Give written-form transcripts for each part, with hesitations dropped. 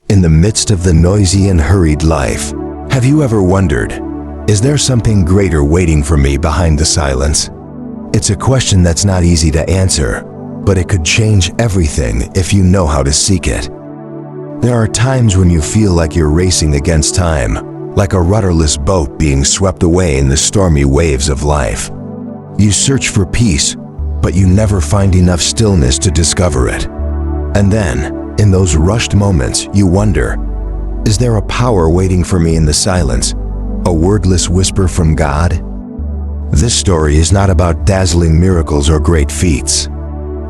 In the midst of the noisy and hurried life, have you ever wondered, is there something greater waiting for me behind the silence? It's a question that's not easy to answer, but it could change everything if you know how to seek it. There are times when you feel like you're racing against time, like a rudderless boat being swept away in the stormy waves of life. You search for peace, but you never find enough stillness to discover it. And then, in those rushed moments, you wonder, is there a power waiting for me in the silence? A wordless whisper from God? This story is not about dazzling miracles or great feats.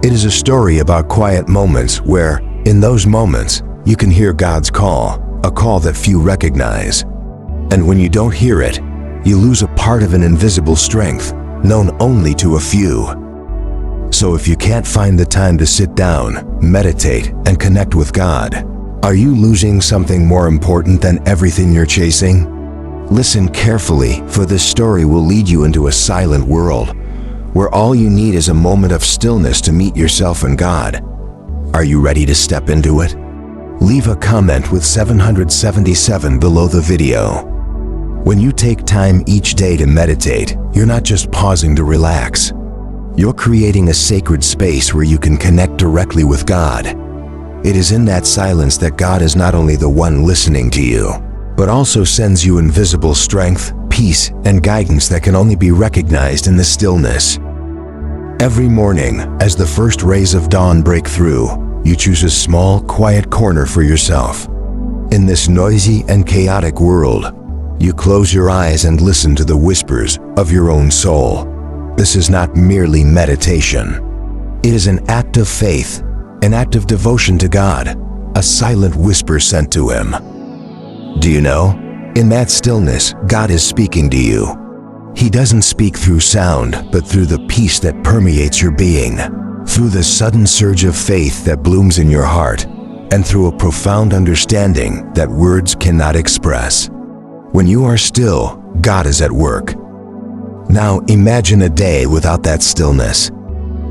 It is a story about quiet moments where, in those moments, you can hear God's call, a call that few recognize. And when you don't hear it, you lose a part of an invisible strength, known only to a few. So if you can't find the time to sit down, meditate, and connect with God, are you losing something more important than everything you're chasing? Listen carefully, for this story will lead you into a silent world, where all you need is a moment of stillness to meet yourself and God. Are you ready to step into it? Leave a comment with 777 below the video. When you take time each day to meditate, you're not just pausing to relax. You're creating a sacred space where you can connect directly with God. It is in that silence that God is not only the one listening to you, but also sends you invisible strength, peace, and guidance that can only be recognized in the stillness. Every morning, as the first rays of dawn break through, you choose a small, quiet corner for yourself. In this noisy and chaotic world, you close your eyes and listen to the whispers of your own soul. This is not merely meditation. It is an act of faith, an act of devotion to God, a silent whisper sent to Him. Do you know, in that stillness, God is speaking to you. He doesn't speak through sound, but through the peace that permeates your being, through the sudden surge of faith that blooms in your heart, and through a profound understanding that words cannot express. When you are still, God is at work. Now imagine a day without that stillness.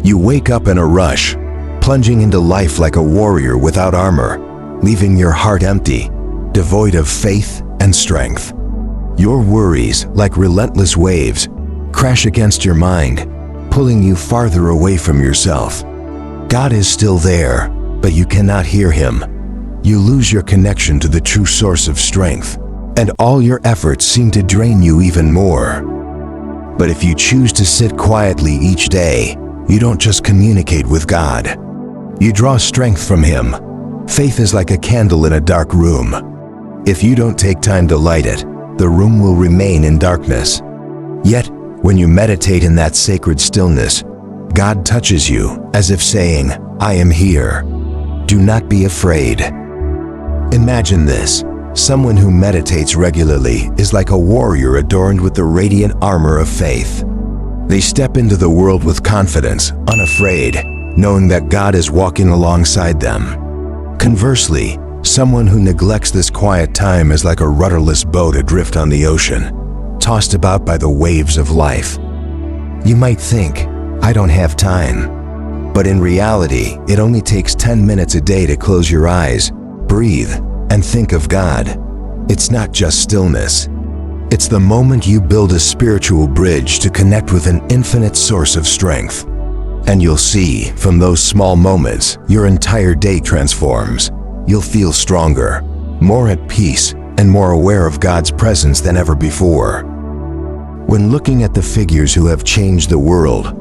You wake up in a rush, plunging into life like a warrior without armor, leaving your heart empty, devoid of faith and strength. Your worries, like relentless waves, crash against your mind, pulling you farther away from yourself. God is still there, but you cannot hear Him. You lose your connection to the true source of strength, and all your efforts seem to drain you even more. But if you choose to sit quietly each day, you don't just communicate with God. You draw strength from Him. Faith is like a candle in a dark room. If you don't take time to light it, the room will remain in darkness. Yet, when you meditate in that sacred stillness, God touches you as if saying, "I am here. Do not be afraid." Imagine this. Someone who meditates regularly is like a warrior adorned with the radiant armor of faith. They step into the world with confidence, unafraid, knowing that God is walking alongside them. Conversely, someone who neglects this quiet time is like a rudderless boat adrift on the ocean, tossed about by the waves of life. You might think, "I don't have time." But in reality, it only takes 10 minutes a day to close your eyes, breathe, and think of God. It's not just stillness. It's the moment you build a spiritual bridge to connect with an infinite source of strength. And you'll see, from those small moments, your entire day transforms. You'll feel stronger, more at peace, and more aware of God's presence than ever before. When looking at the figures who have changed the world,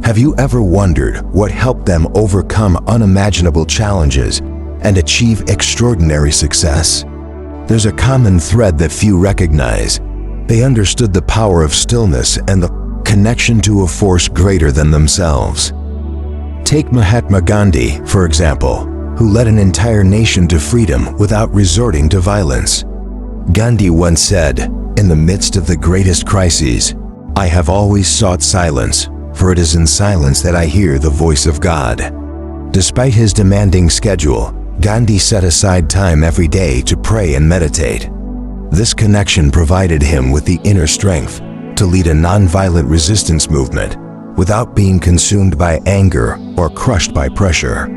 have you ever wondered what helped them overcome unimaginable challenges and achieve extraordinary success? There's a common thread that few recognize. They understood the power of stillness and the connection to a force greater than themselves. Take Mahatma Gandhi, for example, who led an entire nation to freedom without resorting to violence. Gandhi once said, "In the midst of the greatest crises, I have always sought silence, for it is in silence that I hear the voice of God." Despite his demanding schedule, Gandhi set aside time every day to pray and meditate. This connection provided him with the inner strength to lead a nonviolent resistance movement without being consumed by anger or crushed by pressure.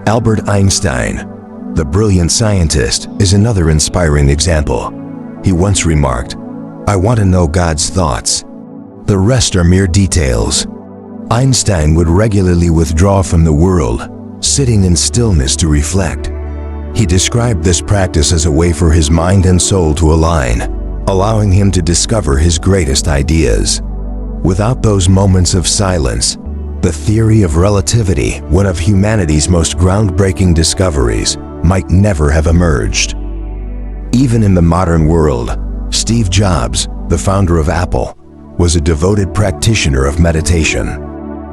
Albert Einstein, The brilliant scientist is another inspiring example. He once remarked, "I want to know God's thoughts. The rest are mere details." Einstein would regularly withdraw from the world, sitting in stillness to reflect. He described this practice as a way for his mind and soul to align, allowing him to discover his greatest ideas. Without those moments of silence, the theory of relativity, one of humanity's most groundbreaking discoveries, might never have emerged. Even in the modern world, Steve Jobs, the founder of Apple, was a devoted practitioner of meditation.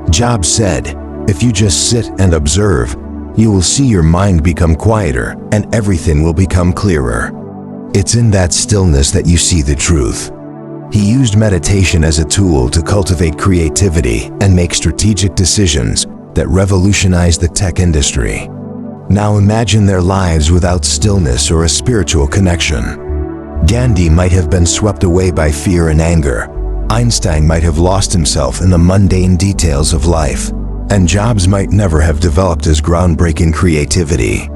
Jobs said, "If you just sit and observe, you will see your mind become quieter and everything will become clearer. It's in that stillness that you see the truth." He used meditation as a tool to cultivate creativity and make strategic decisions that revolutionized the tech industry. Now imagine their lives without stillness or a spiritual connection. Gandhi might have been swept away by fear and anger. Einstein might have lost himself in the mundane details of life, and Jobs might never have developed his groundbreaking creativity.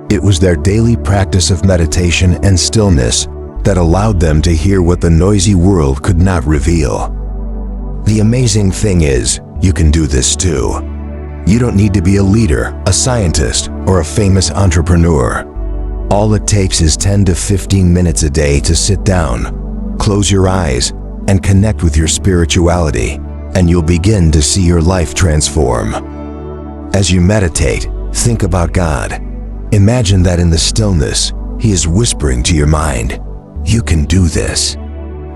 It was their daily practice of meditation and stillness that allowed them to hear what the noisy world could not reveal. The amazing thing is, you can do this too. You don't need to be a leader, a scientist, or a famous entrepreneur. All it takes is 10 to 15 minutes a day to sit down, close your eyes, and connect with your spirituality, and you'll begin to see your life transform. As you meditate, think about God. Imagine that in the stillness, He is whispering to your mind, "You can do this.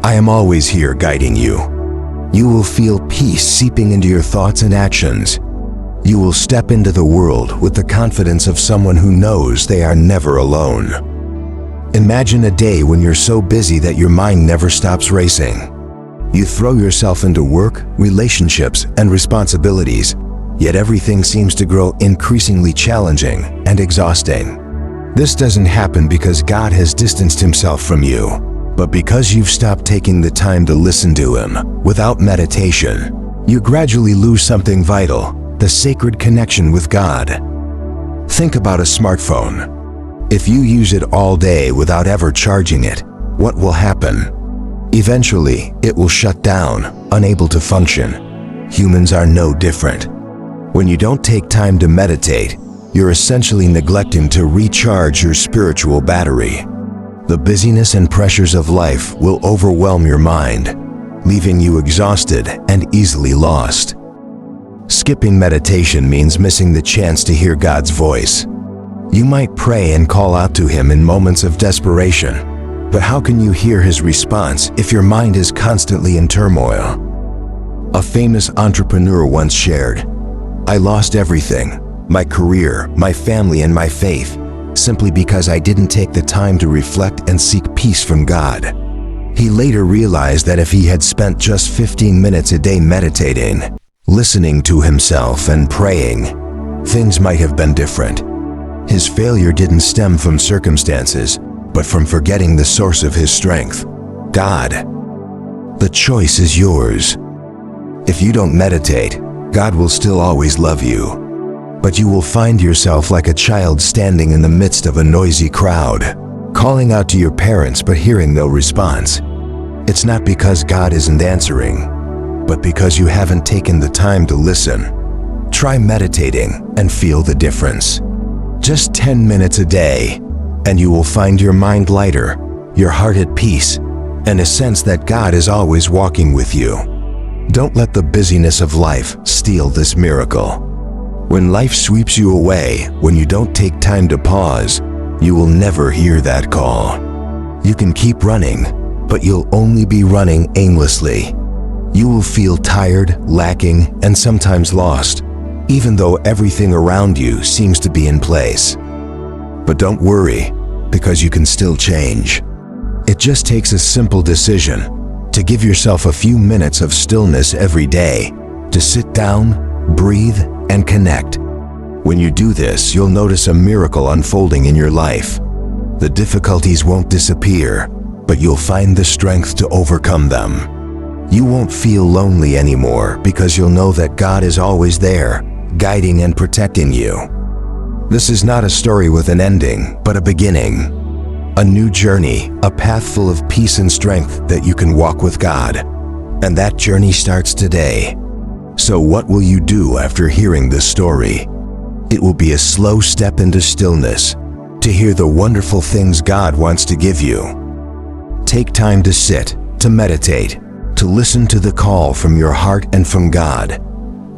I am always here guiding you." You will feel peace seeping into your thoughts and actions. You will step into the world with the confidence of someone who knows they are never alone. Imagine a day when you're so busy that your mind never stops racing. You throw yourself into work, relationships, and responsibilities, yet everything seems to grow increasingly challenging and exhausting. This doesn't happen because God has distanced Himself from you, but because you've stopped taking the time to listen to Him. Without meditation, you gradually lose something vital, the sacred connection with God. Think about a smartphone. If you use it all day without ever charging it, what will happen? Eventually, it will shut down, unable to function. Humans are no different. When you don't take time to meditate, you're essentially neglecting to recharge your spiritual battery. The busyness and pressures of life will overwhelm your mind, leaving you exhausted and easily lost. Skipping meditation means missing the chance to hear God's voice. You might pray and call out to Him in moments of desperation, but how can you hear His response if your mind is constantly in turmoil? A famous entrepreneur once shared, "I lost everything, my career, my family, and my faith, simply because I didn't take the time to reflect and seek peace from God." He later realized that if he had spent just 15 minutes a day meditating, listening to himself and praying, things might have been different. His failure didn't stem from circumstances, but from forgetting the source of his strength, God. The choice is yours. If you don't meditate, God will still always love you. But you will find yourself like a child standing in the midst of a noisy crowd, calling out to your parents but hearing no response. It's not because God isn't answering, but because you haven't taken the time to listen. Try meditating and feel the difference. Just 10 minutes a day, and you will find your mind lighter, your heart at peace, and a sense that God is always walking with you. Don't let the busyness of life steal this miracle. When life sweeps you away, when you don't take time to pause, you will never hear that call. You can keep running, but you'll only be running aimlessly. You will feel tired, lacking, and sometimes lost, even though everything around you seems to be in place. But don't worry, because you can still change. It just takes a simple decision to give yourself a few minutes of stillness every day, to sit down, breathe, and connect. When you do this, you'll notice a miracle unfolding in your life. The difficulties won't disappear, but you'll find the strength to overcome them. You won't feel lonely anymore because you'll know that God is always there, guiding and protecting you. This is not a story with an ending, but a beginning. A new journey, a path full of peace and strength that you can walk with God. And that journey starts today. So what will you do after hearing this story? It will be a slow step into stillness, to hear the wonderful things God wants to give you. Take time to sit, to meditate, to listen to the call from your heart and from God.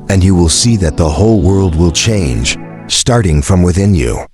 And you will see that the whole world will change, starting from within you.